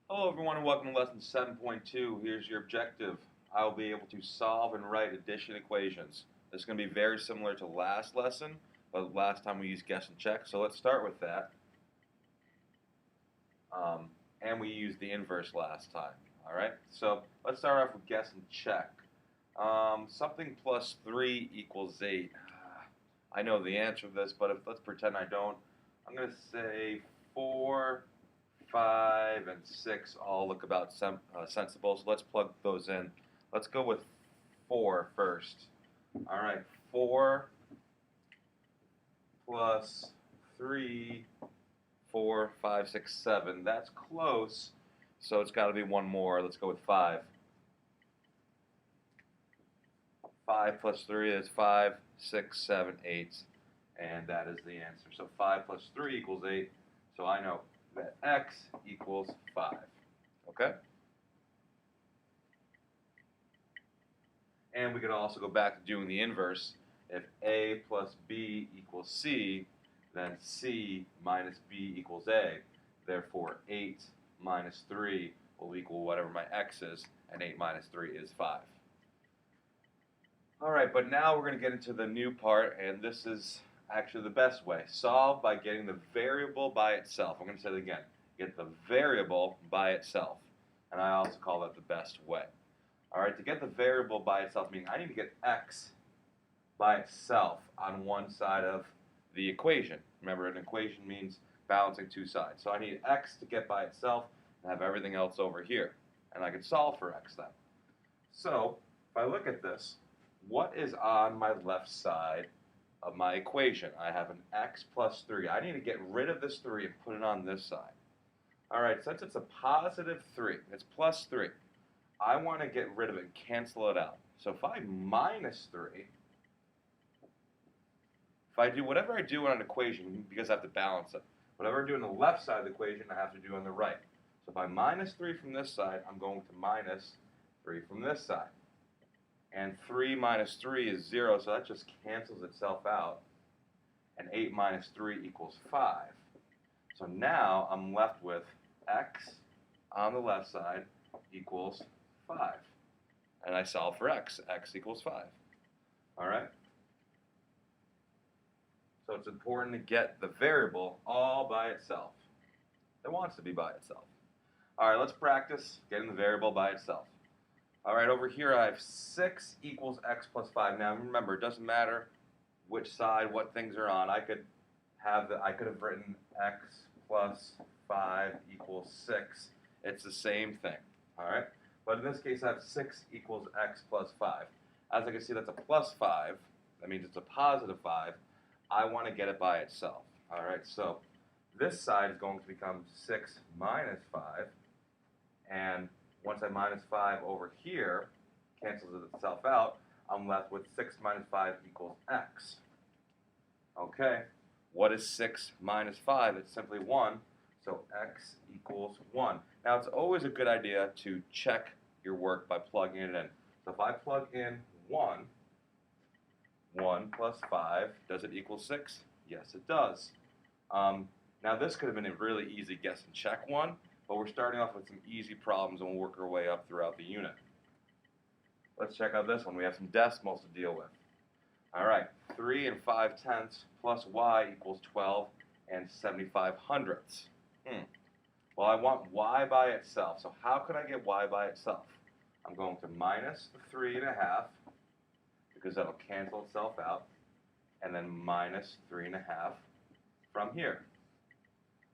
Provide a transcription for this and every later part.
Hello everyone and welcome to lesson 7.2. Here's your objective. I'll be able to solve and write addition equations. This is going to be very similar to last lesson, but last time we used guess and check. So let's start with that. And we used the inverse last time. Alright, so let's start off with guess and check. Something plus 3 equals 8. I know the answer to this, but let's pretend I don't. I'm going to say 4, 5, and 6 all look about sensible, so let's plug those in. Let's go with 4 first. All right, 4 plus 3, 4, 5, 6, 7. That's close, so it's got to be one more. Let's go with 5. 5 plus 3 is 5, 6, 7, 8, and that is the answer. So 5 plus 3 equals 8, so I know that x equals 5. Okay? And we could also go back to doing the inverse. If a plus b equals c, then c minus b equals a. Therefore, 8 minus 3 will equal whatever my x is, and 8 minus 3 is 5. All right, but now we're going to get into the new part, and this is actually the best way. Solve by getting the variable by itself. I'm going to say it again. Get the variable by itself. And I also call that the best way. All right, to get the variable by itself, meaning I need to get x by itself on one side of the equation. Remember, an equation means balancing two sides. So I need x to get by itself and have everything else over here. And I can solve for x then. So if I look at this, what is on my left side of my equation? I have an x plus 3. I need to get rid of this 3 and put it on this side. All right, since it's a positive 3, it's plus 3, I want to get rid of it and cancel it out. So if I minus 3, if I do whatever I do on an equation, because I have to balance it, whatever I do on the left side of the equation, I have to do on the right. So if I minus 3 from this side, I'm going to minus 3 from this side. And 3 minus 3 is 0, so that just cancels itself out. And 8 minus 3 equals 5. So now I'm left with x on the left side equals 5. And I solve for x. X equals 5. All right? So it's important to get the variable all by itself. It wants to be by itself. All right, let's practice getting the variable by itself. All right, over here I have 6 equals x plus 5. Now remember, it doesn't matter which side, what things are on. I could have written x plus 5 equals 6. It's the same thing. All right, but in this case I have 6 equals x plus 5. As I can see, that's a plus 5. That means it's a positive 5. I want to get it by itself. All right, so this side is going to become 6 minus 5, and once I minus 5 over here, cancels itself out, I'm left with 6 minus 5 equals x. Okay, what is 6 minus 5? It's simply 1, so x equals 1. Now, it's always a good idea to check your work by plugging it in. So if I plug in 1 plus 5, does it equal 6? Yes, it does. Now, this could have been a really easy guess and check one, but we're starting off with some easy problems and we'll work our way up throughout the unit. Let's check out this one. We have some decimals to deal with. All right, 3 and 5/10 plus y equals 12 and 75 hundredths. Well, I want y by itself, so how can I get y by itself? I'm going to minus the 3.5, because that'll cancel itself out, and then minus 3.5 from here.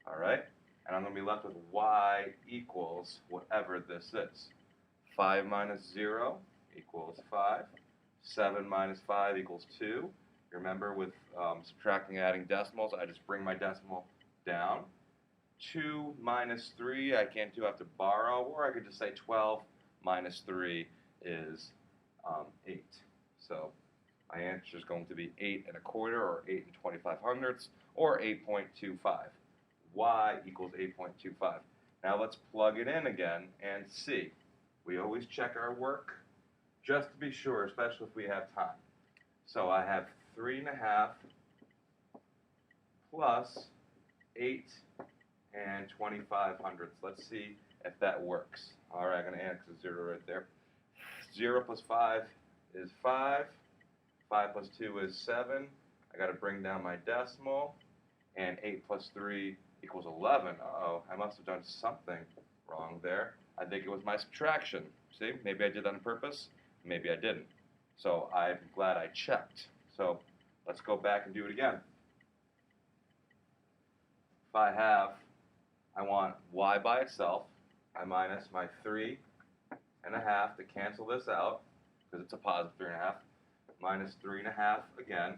All right? And I'm going to be left with y equals whatever this is. 5 minus 0 equals 5. 7 minus 5 equals 2. Remember, with subtracting and adding decimals, I just bring my decimal down. 2 minus 3, I can't do, I have to borrow, or I could just say 12 minus 3 is 8. So my answer is going to be 8 1/4, or 8 25 hundredths, or 8.25. Y equals 8.25. Now let's plug it in again and see. We always check our work just to be sure, especially if we have time. So I have 3.5 plus 8 and 25 hundredths. Let's see if that works. All right, I'm going to add a 0 right there. 0 plus 5 is 5. 5 plus 2 is 7. I got to bring down my decimal. And 8 plus 3 equals 11. Uh-oh, I must have done something wrong there. I think it was my subtraction. See, maybe I did that on purpose. Maybe I didn't. So I'm glad I checked. So let's go back and do it again. If I want y by itself. I minus my 3 and a half to cancel this out, because it's a positive 3 and a half, minus 3 and a half again.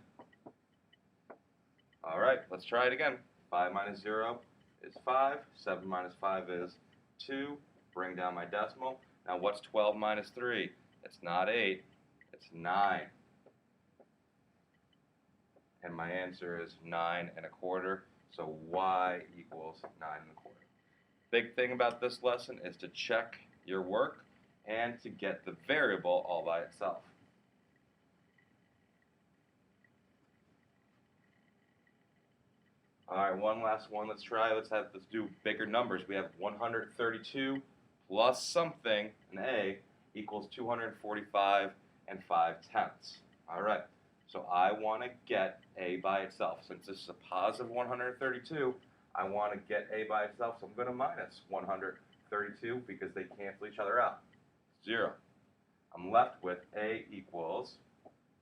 All right, let's try it again. 5 minus 0 is 5. 7 minus 5 is 2. Bring down my decimal. Now what's 12 minus 3? It's not 8, it's 9. And my answer is 9 1/4. So y equals 9 1/4. Big thing about this lesson is to check your work and to get the variable all by itself. All right, one last one. Let's do bigger numbers. We have 132 plus something, an a, equals 245 and 5/10. All right, so I want to get a by itself. Since this is a positive 132, I want to get a by itself, so I'm going to minus 132 because they cancel each other out. 0. I'm left with a equals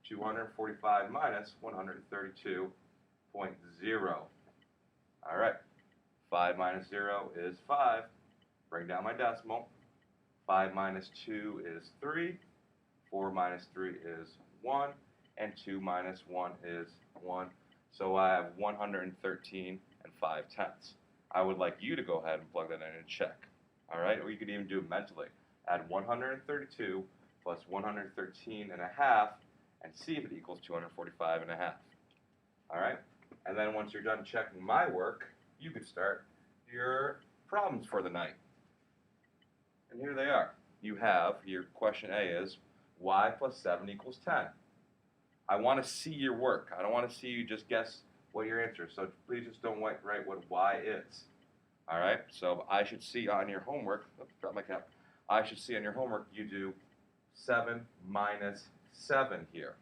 245 minus 132.0. All right, 5 minus 0 is 5. Bring down my decimal. 5 minus 2 is 3. 4 minus 3 is 1. And 2 minus 1 is 1. So I have 113 and 5/10. I would like you to go ahead and plug that in and check. All right, or you could even do it mentally. Add 132 plus 113 and a half and see if it equals 245 and a half. All right, and then once you're done checking my work, you could start your problems for the night. And here they are. You have, your question A is, y plus 7 equals 10. I want to see your work. I don't want to see you just guess what your answer is. So please just don't write what y is. All right, so I should see on your homework, oops, drop my cap. I should see on your homework you do 7 minus 7 here.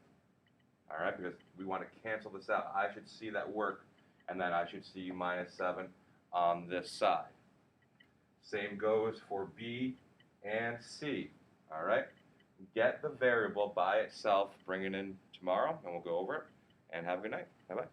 All right, because we want to cancel this out. I should see that work, and then I should see you minus 7 on this side. Same goes for B and C. All right, get the variable by itself, bring it in tomorrow, and we'll go over it. And have a good night. Bye-bye.